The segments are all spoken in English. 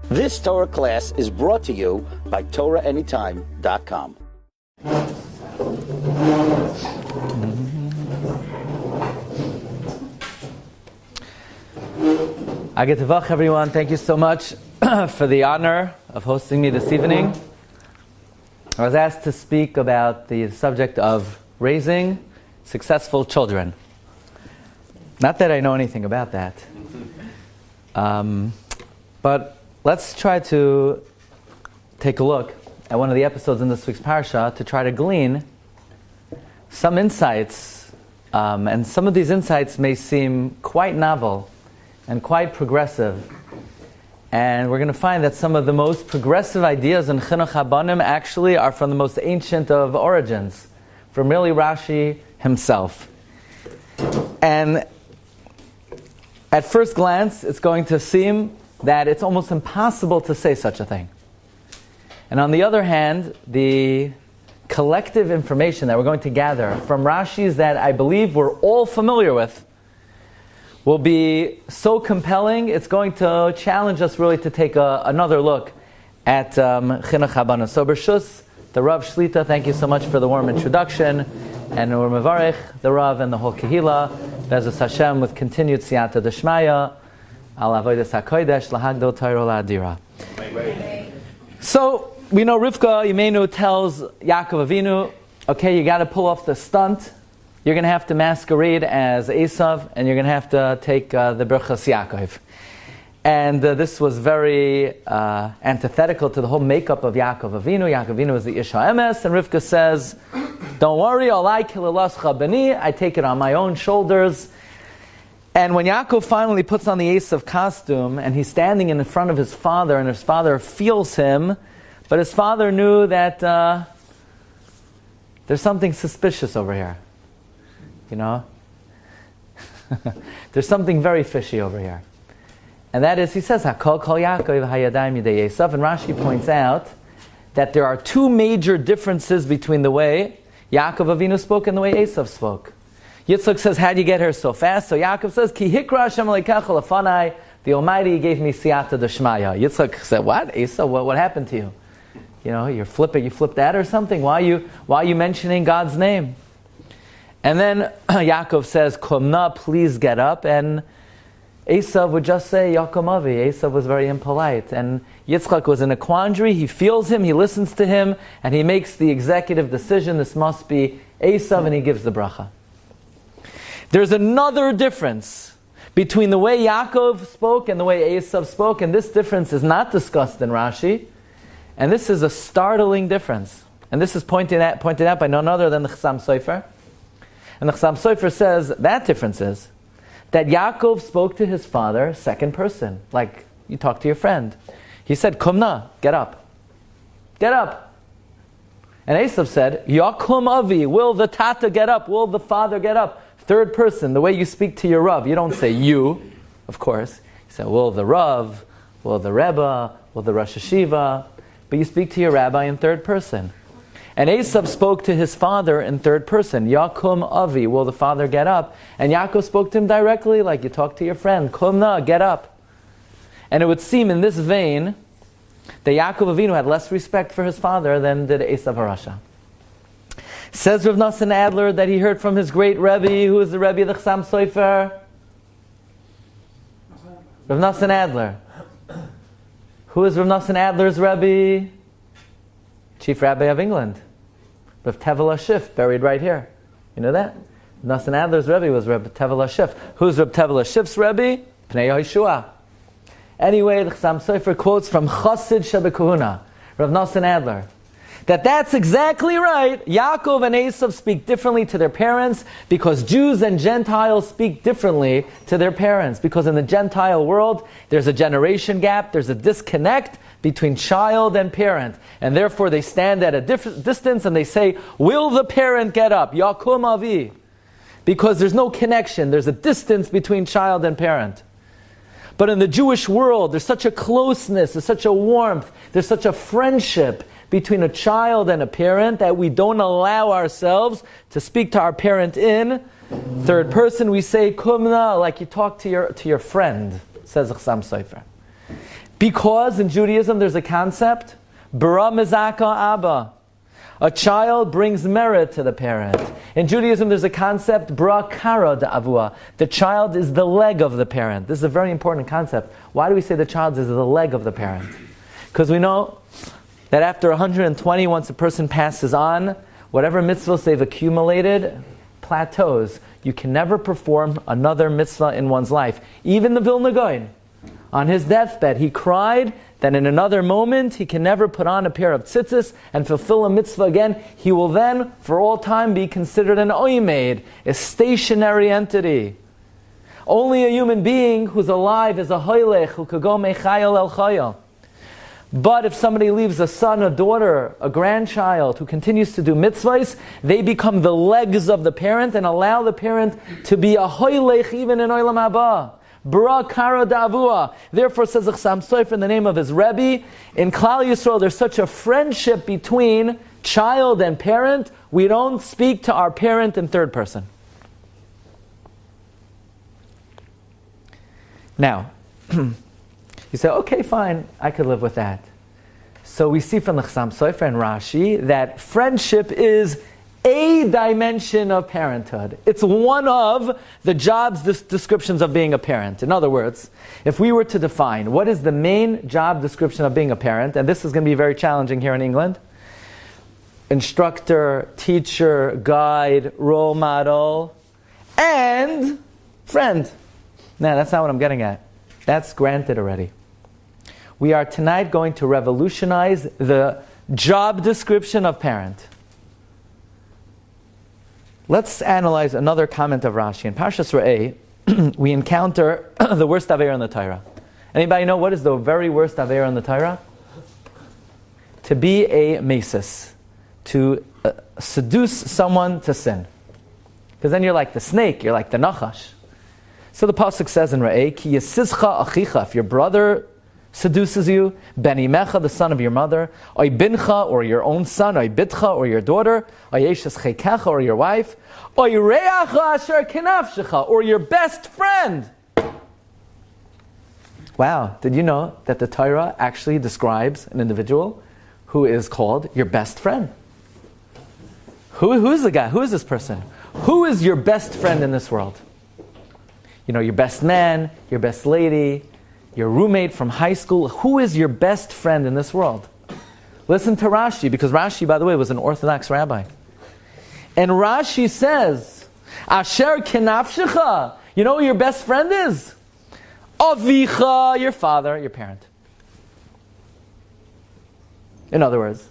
This Torah class is brought to you by TorahAnytime.com. Agetavach, everyone. Thank you so much for the honor of hosting me this evening. I was asked to speak about the subject of raising successful children. Not that I know anything about that. But let's try to take a look at one of the episodes in this week's Parsha to try to glean some insights. And some of these insights may seem quite novel and quite progressive. And we're going to find that some of the most progressive ideas in Chinuch Habanim actually are from the most ancient of origins, from really Rashi himself. And at first glance, it's going to seem that it's almost impossible to say such a thing. And on the other hand, the collective information that we're going to gather from Rashis that I believe we're all familiar with will be so compelling, it's going to challenge us really to take another look at Chinuch Habanim. So Bershus, the Rav Shlita, thank you so much for the warm introduction. And we're mevarich the Rav and the whole Kehila, Be'ezus Hashem, with continued Siyata D'Shmaya, Al Avodas HaKodesh, Lahagdol Torah La'adira. So, we know Rivka Imenu tells Yaakov Avinu, okay, you got to pull off the stunt. You're going to have to masquerade as Esav, and you're going to have to take the Berchas Yaakov. And this was very antithetical to the whole makeup of Yaakov Avinu. Yaakov Avinu is the Ish HaEmes, and Rivka says, don't worry, Alai Kilalascha Bani, I take it on my own shoulders. And when Yaakov finally puts on the Esav costume, and he's standing in front of his father, and his father feels him, but his father knew that there's something suspicious over here. You know? There's something very fishy over here. And that is, he says, Hakol Kol Yaakov Hayadayim Yidei Esav. And Rashi points out that there are two major differences between the way Yaakov Avinu spoke and the way Esav spoke. Yitzchak says, how do you get here so fast? So Yaakov says, Ki hikra Hashem aleikecha lefanai, the Almighty gave me siyata d'shmaya. Yitzchak said, what? Esav, what happened to you? You know, you flipped that or something? Why are you mentioning God's name? And then Yaakov says, Kumna, please get up. And Esav would just say, Yakom Avi. Esav was very impolite. And Yitzchak was in a quandary. He feels him, he listens to him, and he makes the executive decision. This must be Esav, and he gives the bracha. There's another difference between the way Yaakov spoke and the way Esav spoke, and this difference is not discussed in Rashi. And this is a startling difference. And this is pointed out by none other than the Chassam Sofer. And the Chassam Sofer says that difference is that Yaakov spoke to his father second person, like you talk to your friend. He said, Kumna, get up. Get up. And Esav said, Yakum Avi, will the tata get up? Will the father get up? Third person, the way you speak to your Rav. You don't say you, of course. You say, will the Rav, will the Rebbe, will the Rosh Hashiva. But you speak to your rabbi in third person. And Esav spoke to his father in third person. Yakum Avi, will the father get up? And Yaakov spoke to him directly, like you talk to your friend. Kumna, get up. And it would seem in this vein that Yaakov Avinu had less respect for his father than did Esav HaRasha. Says Rav Nosson Adler that he heard from his great Rebbe, who is the Rebbe of the Chassam Sofer. Rav Nosson Adler. Who is Rav Nosson Adler's Rebbe? Chief Rabbi of England. Rav Tevel HaShif, buried right here. You know that? Rav Nosson Adler's Rebbe was Rav Tevel HaShif. Who's Rav Tevel HaShif's Rebbe? Pnei Yehoshua. Anyway, the Chassam Sofer quotes from Chassid Shebekahuna, Rav Nosson Adler, that's exactly right. Yaakov and Esav speak differently to their parents because Jews and Gentiles speak differently to their parents. Because in the Gentile world, there's a generation gap, there's a disconnect between child and parent. And therefore they stand at a distance and they say, will the parent get up? Yakum Avi. Because there's no connection, there's a distance between child and parent. But in the Jewish world, there's such a closeness, there's such a warmth, there's such a friendship between a child and a parent that we don't allow ourselves to speak to our parent in third person. We say kumna, like you talk to your friend, says Chassam Sofer. Because in Judaism there's a concept, bara mizaka abba. A child brings merit to the parent. In Judaism there's a concept, bra kara da'avua. The child is the leg of the parent. This is a very important concept. Why do we say the child is the leg of the parent? Because we know that after 120, once a person passes on, whatever mitzvahs they've accumulated plateaus. You can never perform another mitzvah in one's life. Even the Vilna Gaon, on his deathbed, he cried that in another moment he can never put on a pair of tzitzis and fulfill a mitzvah again. He will then, for all time, be considered an oimed, a stationary entity. Only a human being who's alive is a hoylech who could go mechayel el chayel. But if somebody leaves a son, a daughter, a grandchild who continues to do mitzvahs, they become the legs of the parent and allow the parent to be a hoylech even in olam haba. Bara kara davua. Therefore, says the Chassam Sofer in the name of his Rebbe, in Klal Yisrael there's such a friendship between child and parent, we don't speak to our parent in third person. Now, you say, okay, fine, I could live with that. So we see from the Chassam Sofer and Rashi that friendship is a dimension of parenthood. It's one of the jobs, descriptions of being a parent. In other words, if we were to define what is the main job description of being a parent, and this is going to be very challenging here in England, instructor, teacher, guide, role model, and friend. No, that's not what I'm getting at. That's granted already. We are tonight going to revolutionize the job description of parent. Let's analyze another comment of Rashi. In Parshas Re'eh, we encounter the worst Aveira in the Torah. Anybody know what is the very worst Aveira in the Torah? To be a mesis, to seduce someone to sin. Because then you're like the snake, you're like the nachash. So the pasuk says in Re'eh, Ki yesizcha achicha, if your brother seduces you, ben imecha, the son of your mother, oy bincha, or your own son, oy bitcha, or your daughter, oy yeshes chekecha, or your wife, oy reacha asher kenafshecha, or your best friend. Wow, did you know that the Torah actually describes an individual who is called your best friend? Who is the guy? Who is this person? Who is your best friend in this world? You know, your best man, your best lady, your roommate from high school. Who is your best friend in this world? Listen to Rashi, because Rashi, by the way, was an Orthodox rabbi. And Rashi says, Asher kenafshecha. You know who your best friend is? Avicha, your father, your parent. In other words,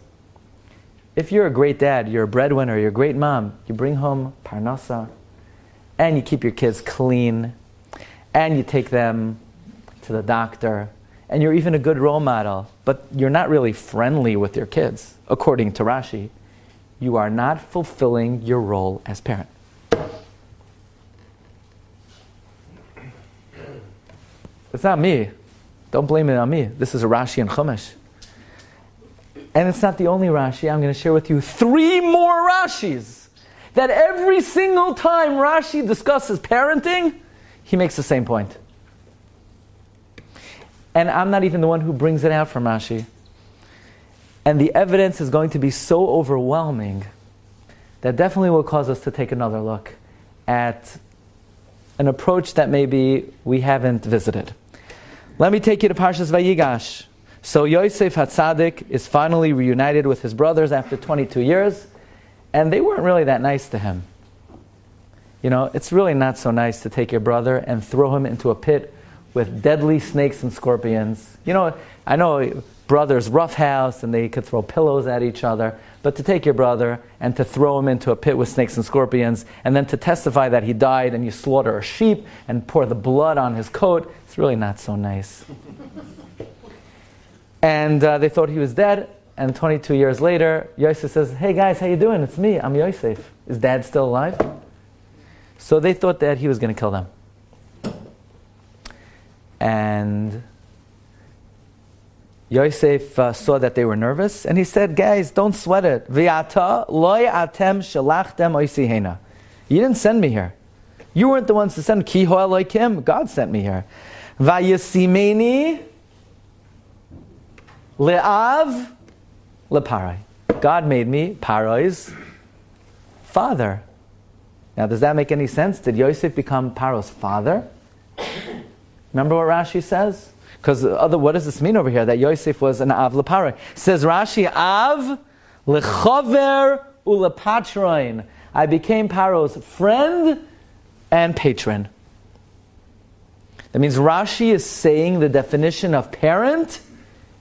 if you're a great dad, you're a breadwinner, you're a great mom, you bring home parnasa, and you keep your kids clean, and you take them to the doctor, and you're even a good role model, but you're not really friendly with your kids, according to Rashi, you are not fulfilling your role as parent. It's not me. Don't blame it on me. This is a Rashi and Chumash. And it's not the only Rashi. I'm going to share with you 3 more Rashis that every single time Rashi discusses parenting, he makes the same point. And I'm not even the one who brings it out from Rashi. And the evidence is going to be so overwhelming that definitely will cause us to take another look at an approach that maybe we haven't visited. Let me take you to Parshas Vayigash. So Yosef HaTzadik is finally reunited with his brothers after 22 years, and they weren't really that nice to him. You know, it's really not so nice to take your brother and throw him into a pit with deadly snakes and scorpions. You know, I know brothers roughhouse and they could throw pillows at each other, but to take your brother and to throw him into a pit with snakes and scorpions and then to testify that he died and you slaughter a sheep and pour the blood on his coat, it's really not so nice. And they thought he was dead, and 22 years later, Yosef says, hey guys, how you doing? It's me, I'm Yosef. Is dad still alive? So they thought that he was going to kill them. And Yosef saw that they were nervous, and he said, guys, don't sweat it. V'ata loy atem shalachtem oisihena. You didn't send me here. You weren't the ones to send. Ki ho Elokim. God sent me here. Vayasimeni le'av le'parai. God made me Paro's father. Now, does that make any sense? Did Yosef become Paro's father? Remember what Rashi says? Because what does this mean over here? That Yosef was an av le'parai. Says Rashi, av lechaver ulepatroin. I became Paro's friend and patron. That means Rashi is saying the definition of parent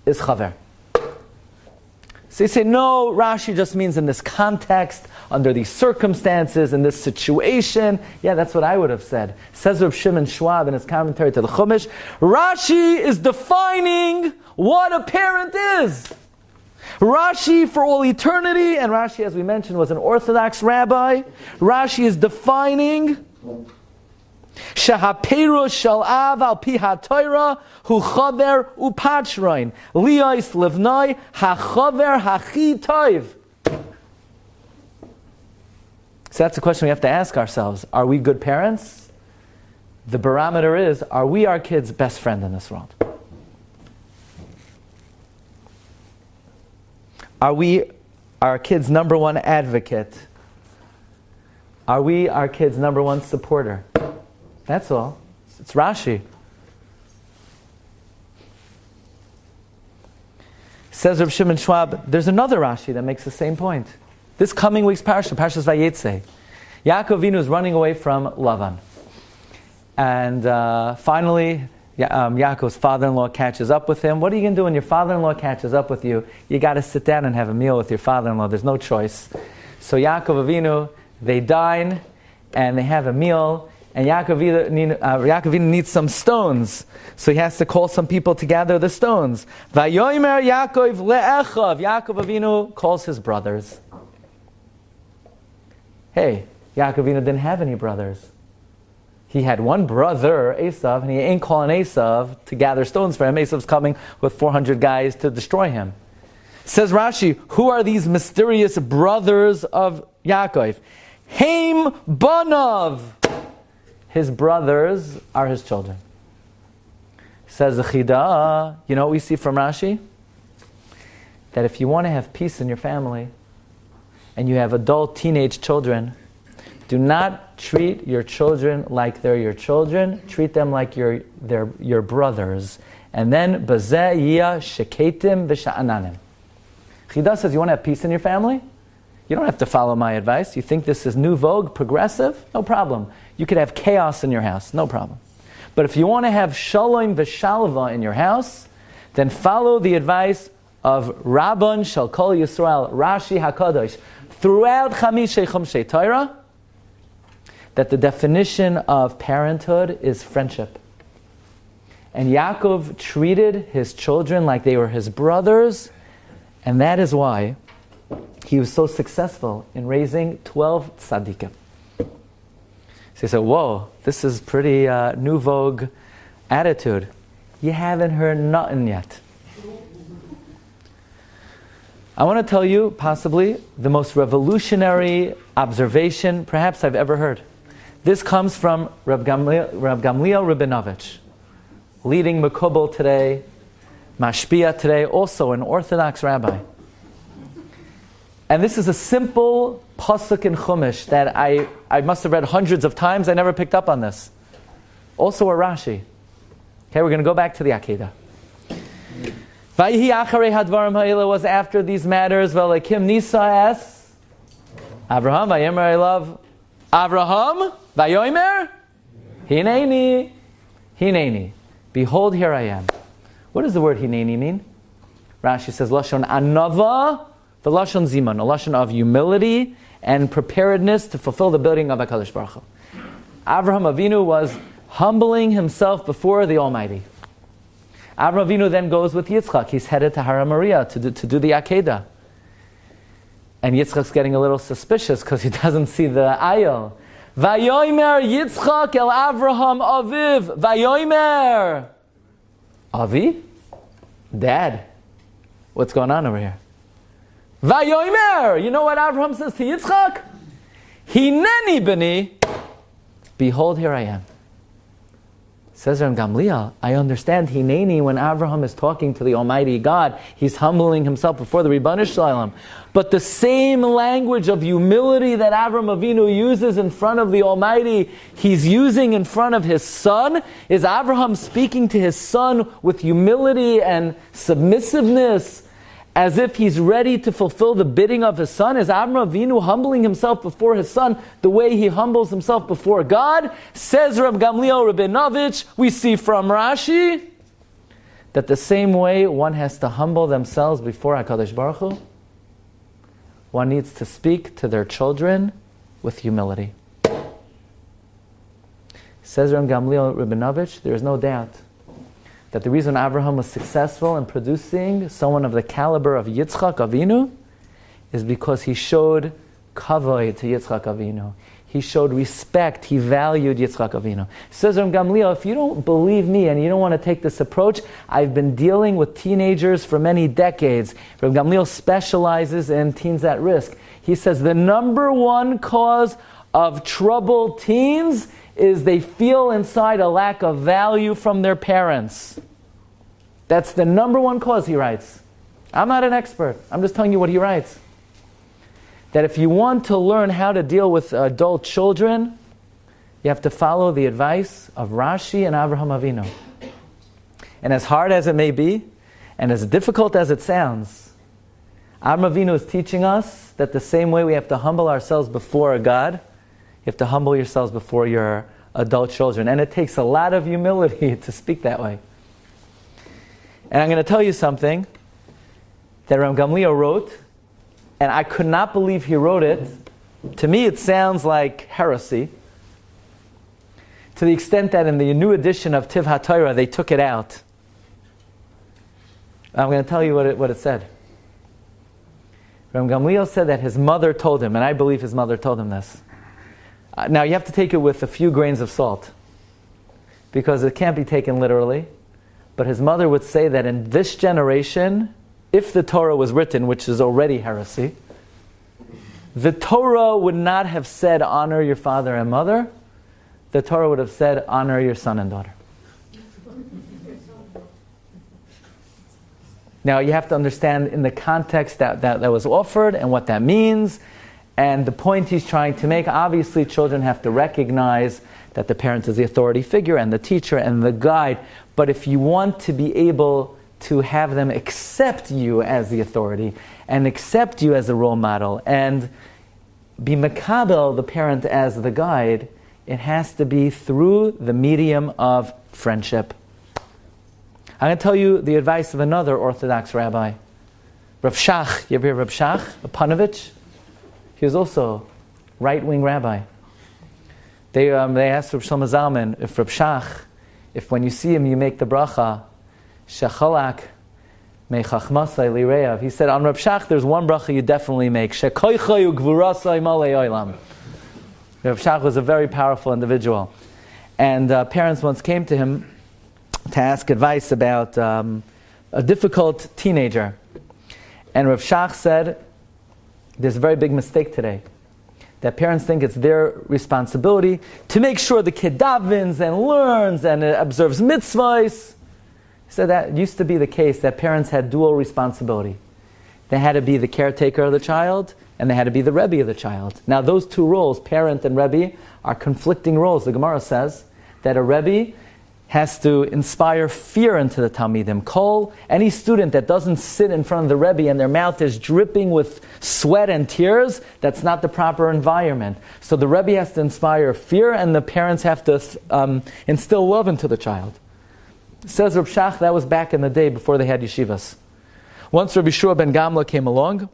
is chaver. So you say, no, Rashi just means in this context, under these circumstances, in this situation. Yeah, that's what I would have said. Says Reb Shimon Schwab in his commentary to the Chumash, Rashi is defining what a parent is. Rashi for all eternity, and Rashi, as we mentioned, was an Orthodox rabbi. Rashi is defining Shahaperu shal av al pi haTorah hu chaver upatroin liyos levnai hachaver hachi toiv. So that's the question we have to ask ourselves. Are we good parents? The barometer is, are we our kids' best friend in this world? Are we our kids' number one advocate? Are we our kids' number one supporter? That's all. It's Rashi. Says Reb Shimon Schwab, there's another Rashi that makes the same point. This coming week's Parsha, Parshas Vayetze, Yaakov Avinu is running away from Lavan. And finally, Yaakov's father-in-law catches up with him. What are you going to do when your father-in-law catches up with you? You got to sit down and have a meal with your father-in-law. There's no choice. So Yaakov Avinu, they dine and they have a meal. And Yaakov Avinu needs some stones. So he has to call some people to gather the stones. Vayomer Yaakov le'echav. Yaakov Avinu calls his brothers. Hey, Yaakov Avinu didn't have any brothers. He had one brother, Esav, and he ain't calling Esav to gather stones for him. Esav's coming with 400 guys to destroy him. Says Rashi, who are these mysterious brothers of Yaakov? Haim Banav. His brothers are his children. Says the Chida, you know what we see from Rashi? That if you want to have peace in your family, and you have adult teenage children, do not treat your children like they're your children. Treat them like they're your brothers. And then, Bazeh yiyah sheketim v'sha'ananim. Chida says, you want to have peace in your family? You don't have to follow my advice. You think this is new vogue, progressive? No problem. You could have chaos in your house, no problem. But if you want to have shalom v'shalva in your house, then follow the advice of Rabban Shal Kol Yisrael, Rashi HaKadosh, throughout Chamishei Chumshei Torah, that the definition of parenthood is friendship. And Yaakov treated his children like they were his brothers, and that is why he was so successful in raising 12 tzaddikim. So you say, whoa, this is pretty new vogue attitude. You haven't heard nothing yet. I want to tell you, possibly, the most revolutionary observation perhaps I've ever heard. This comes from Reb Gamliel Rabinovich, leading Mekubal today, Mashpia today, also an Orthodox rabbi. And this is a simple pasuk in Chumash that I must have read hundreds of times. I never picked up on this. Also a Rashi. Okay, we're going to go back to the Akedah. Vayihi acharei hadvarim ha'ila was after these matters. V'alekim nisa es Avraham vayomer elav Avraham vayomer hineni. Behold, here I am. What does the word hineni mean? Rashi says lashon anava. The lashon ziman, a lashon of humility and preparedness to fulfill the building of HaKadosh Baruch Hu. Avraham Avinu was humbling himself before the Almighty. Avraham Avinu then goes with Yitzchak. He's headed to Har HaMoriah to do the Akedah. And Yitzchak's getting a little suspicious because he doesn't see the ayil. Vayomer Yitzchak el Avraham Aviv. Vayomer. Avi? Dad. What's going on over here? Vayomer! You know what Avraham says to Yitzchak? Hineni b'ni. Behold, here I am. Says Ram Gamliel, I understand Hineni when Avraham is talking to the Almighty God, he's humbling himself before the Ribbon Shalom. But the same language of humility that Avraham Avinu uses in front of the Almighty, he's using in front of his son. Is Avraham speaking to his son with humility and submissiveness, as if he's ready to fulfill the bidding of his son? Is Avraham Avinu humbling himself before his son the way he humbles himself before God? Says Reb Gamliel Rabinovich, we see from Rashi that the same way one has to humble themselves before HaKadosh Baruch Hu, one needs to speak to their children with humility. Says Reb Gamliel Rabinovich, there is no doubt that the reason Abraham was successful in producing someone of the caliber of Yitzchak Avinu is because he showed kavod to Yitzchak Avinu. He showed respect. He valued Yitzchak Avinu. Says Ram Gamliel, if you don't believe me and you don't want to take this approach, I've been dealing with teenagers for many decades. Ram Gamliel specializes in teens at risk. He says the number one cause of troubled teens is they feel inside a lack of value from their parents. That's the number one cause, he writes. I'm not an expert. I'm just telling you what he writes. That if you want to learn how to deal with adult children, you have to follow the advice of Rashi and Avraham Avinu. And as hard as it may be, and as difficult as it sounds, Avraham Avinu is teaching us that the same way we have to humble ourselves before God, you have to humble yourselves before your adult children. And it takes a lot of humility to speak that way. And I'm going to tell you something that Ram Gamliel wrote, and I could not believe he wrote it. To me it sounds like heresy, to the extent that in the new edition of Tiv HaTorah they took it out. I'm going to tell you what it said. Ram Gamliel said that his mother told him, and I believe his mother told him this. Now you have to take it with a few grains of salt, because it can't be taken literally. But his mother would say that in this generation, if the Torah was written, which is already heresy, the Torah would not have said, honor your father and mother. The Torah would have said, honor your son and daughter. Now you have to understand in the context that was offered and what that means. And the point he's trying to make, obviously children have to recognize that the parent is the authority figure and the teacher and the guide. But if you want to be able to have them accept you as the authority and accept you as a role model and be makabel, the parent, as the guide, it has to be through the medium of friendship. I'm going to tell you the advice of another Orthodox rabbi, Rav Shach. You ever hear Rav Shach, Panovich? He was also right-wing rabbi. They asked Rav Shlomo Zalman if Rav Shach, if when you see him you make the bracha, Shechalak mechachmasai lireav. He said on Rav Shach there's one bracha you definitely make. Shekoicha ugvurasai malei olam. Rav Shach was a very powerful individual, and parents once came to him to ask advice about a difficult teenager, and Rav Shach said, "There's a very big mistake today. That parents think it's their responsibility to make sure the kid davens and learns and observes mitzvahs." He said that used to be the case, that parents had dual responsibility. They had to be the caretaker of the child, and they had to be the Rebbe of the child. Now those two roles, parent and Rebbe, are conflicting roles. The Gemara says that a Rebbe has to inspire fear into the Talmidim. Any student that doesn't sit in front of the Rebbe and their mouth is dripping with sweat and tears, that's not the proper environment. So the Rebbe has to inspire fear, and the parents have to instill love into the child. Says Reb Shach, that was back in the day before they had yeshivas. Once Rabbi Shua ben Gamla came along,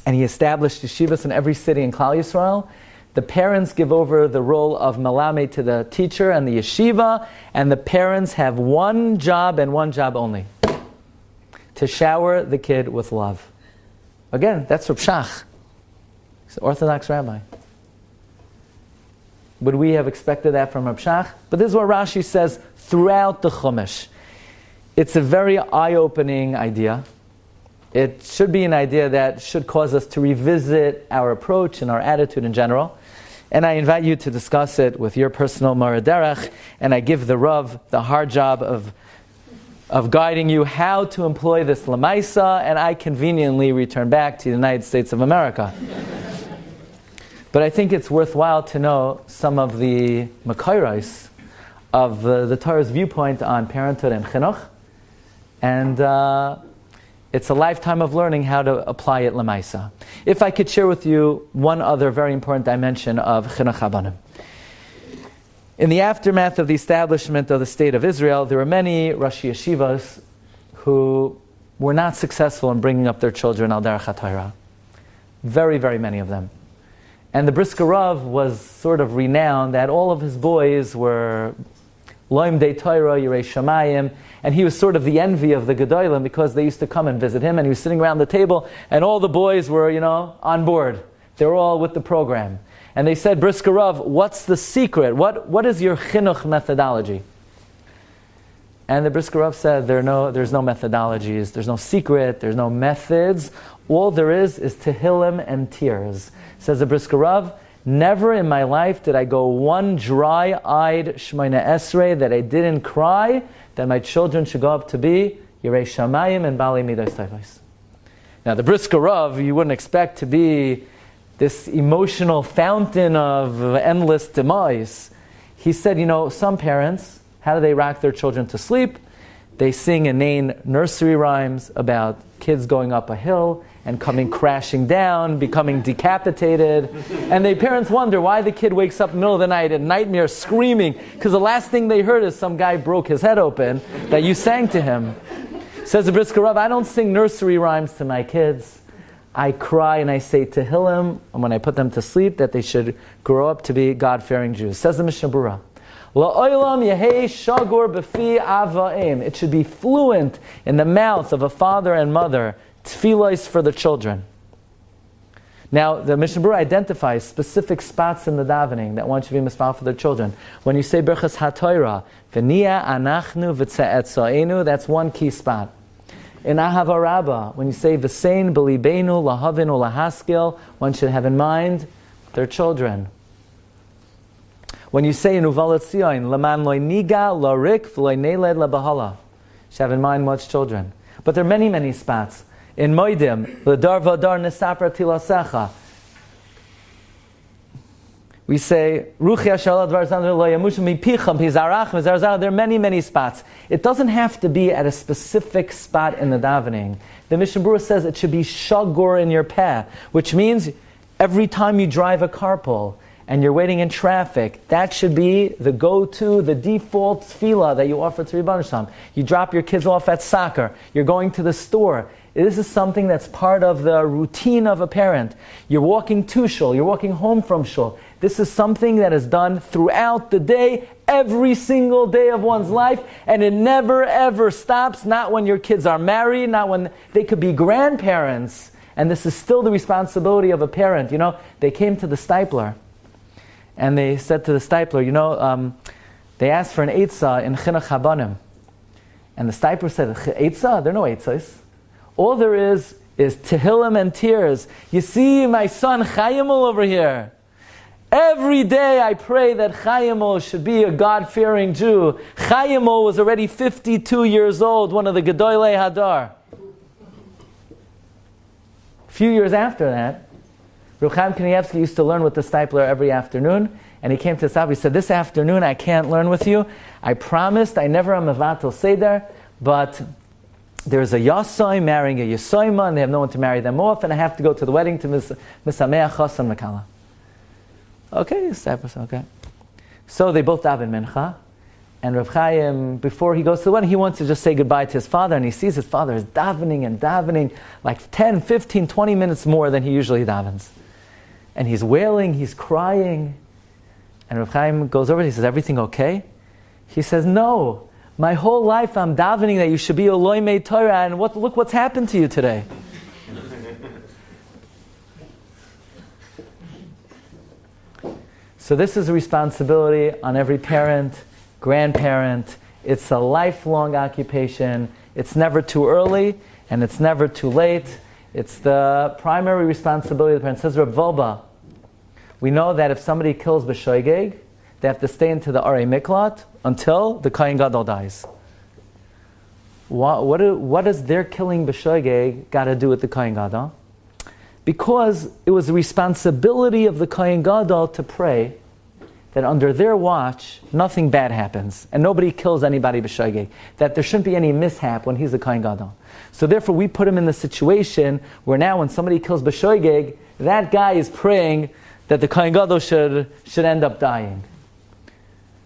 and he established yeshivas in every city in Klal Yisrael. The parents give over the role of malamed to the teacher and the yeshiva, and the parents have one job and one job only: to shower the kid with love. Again, that's Reb Shach. He's an Orthodox rabbi. Would we have expected that from Reb Shach? But this is what Rashi says throughout the Chumash. It's a very eye-opening idea. It should be an idea that should cause us to revisit our approach and our attitude in general. And I invite you to discuss it with your personal Mara Derech, and I give the Rav the hard job of guiding you how to employ this Lamaisa, and I conveniently return back to the United States of America. But I think it's worthwhile to know some of the Makairos of the Torah's viewpoint on parenthood and chinuch. And it's a lifetime of learning how to apply it lemaisa. If I could share with you one other very important dimension of chinuch habanim. In the aftermath of the establishment of the State of Israel, there were many Rashi Yeshivas who were not successful in bringing up their children al derech haTorah. Very, very many of them. And the Brisker Rav was sort of renowned that all of his boys were Loim de Torah, Yirei Shamayim, and he was sort of the envy of the Gedolim because they used to come and visit him, and he was sitting around the table, and all the boys were, on board. They were all with the program. And they said, Brisker Rav, what's the secret? What is your chinuch methodology? And the Brisker Rav said, there's no methodologies, there's no secret, there's no methods. All there is tehillim and tears. Says the Brisker Rav, never in my life did I go one dry-eyed Shemona Esrei that I didn't cry that my children should go up to be Yirei Shamayim and Bali Midos Tovos. Now the Brisker Rav, you wouldn't expect to be this emotional fountain of endless demise. He said, some parents, how do they rock their children to sleep? They sing inane nursery rhymes about kids going up a hill and coming crashing down, becoming decapitated. And the parents wonder why the kid wakes up in the middle of the night in nightmare screaming, because the last thing they heard is some guy broke his head open that you sang to him. Says the Brisker Rav, I don't sing nursery rhymes to my kids. I cry and I say tehillim, and when I put them to sleep, that they should grow up to be God-fearing Jews. Says the Mishnah Berurah, La'olam yehei shagur b'fi avaim. It should be fluent in the mouth of a father and mother. Tefillos for the children. Now, the Mishnah Berurah identifies specific spots in the davening that one should be misfal for their children. When you say Berchas HaTorah, V'niya anachnu v'tze'etzaenu, that's one key spot. In Ahava Rabbah, when you say V'sein b'libeinu lahavinu lahaskil, one should have in mind their children. When you say in Uvalat Tzion, Laman loy niga larik v'loy neled labahala, should have in mind much children. But there are many, many spots. In Moedim, L'dar v'dar nesapra tilasecha, we say, Ruchi Hashalad Varzan lo yamushu mipicham pizarach mizarach. There are many, many spots. It doesn't have to be at a specific spot in the davening. The Mishnah Berurah says it should be shagur in your peh, which means every time you drive a carpool and you're waiting in traffic, that should be the go-to, the default tefillah that you offer to Rebbeinu Shalom. You drop your kids off at soccer, you're going to the store. This is something that's part of the routine of a parent. You're walking to shul, you're walking home from shul. This is something that is done throughout the day, every single day of one's life, and it never ever stops, not when your kids are married, not when they could be grandparents, and this is still the responsibility of a parent. They came to the stipler, and they said to the stipler, they asked for an eitzah in chinuch habanim. And the stipler said, eitzah? There are no eitzahs. All there is tehillim and tears. You see my son Chayimul over here. Every day I pray that Chayimul should be a God-fearing Jew. Chayimul was already 52 years old, one of the Gedolei Hadar. A few years after that, Reb Chaim Kanievsky used to learn with the stipler every afternoon, and he came to us up. He said, this afternoon I can't learn with you. I promised I never am mevatel seder, but there's a Yasai marrying a Yasaima, and they have no one to marry them off, and I have to go to the wedding to Misameach Chassan Makala. Okay, okay. So they both daven mincha, and Reb Chaim, before he goes to the wedding, he wants to just say goodbye to his father, and he sees his father is davening and davening, like 10, 15, 20 minutes more than he usually davens. And he's wailing, he's crying, and Reb Chaim goes over and he says, everything okay? He says, no. My whole life I'm davening that you should be a loimei Torah, and look what's happened to you today. So this is a responsibility on every parent, grandparent. It's a lifelong occupation. It's never too early, and it's never too late. It's the primary responsibility of the parent. Says Reb Volba, we know that if somebody kills b'shoigeg, they have to stay into the Arei Miklat until the Kohen Gadol dies. What does their killing b'shoigeg got to do with the Kohen Gadol? Because it was the responsibility of the Kohen Gadol to pray that under their watch, nothing bad happens, and nobody kills anybody b'shoigeg, that there shouldn't be any mishap when he's the Kohen Gadol. So therefore we put him in the situation where now when somebody kills b'shoigeg, that guy is praying that the Kohen Gadol should end up dying.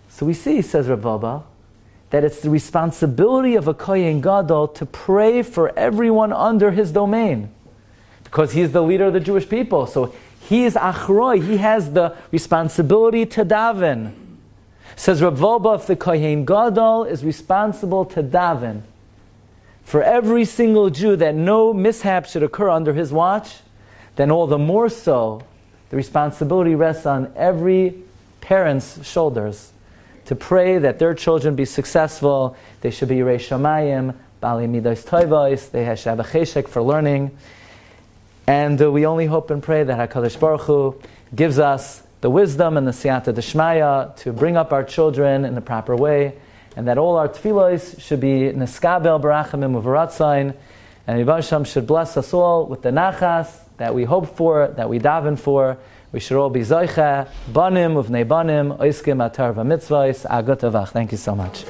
So we see, says Rav Baba, that it's the responsibility of a Kohen Gadol to pray for everyone under his domain, because he's the leader of the Jewish people. So he is achroi, he has the responsibility to daven. Says Rav Baba, if the Kohen Gadol is responsible to daven for every single Jew that no mishap should occur under his watch, then all the more so, the responsibility rests on every parent's shoulders to pray that their children be successful. They should be Yirei Shamayim, Bali Midos Toivos, they should have a cheshek for learning. And we only hope and pray that HaKadosh Baruch Hu gives us the wisdom and the siyata d'shmaya to bring up our children in the proper way, and that all our tefillos should be neskabel barachamim u'v'ratzayin, and Yibam Shem should bless us all with the nachas that we hope for, that we daven for. We should all be zoicha, banim uvnei banim, oiskim atar v'mitzvahs, agut avach. Thank you so much.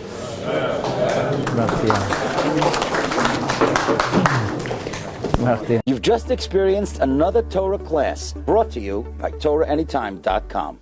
You've just experienced another Torah class brought to you by TorahAnytime.com.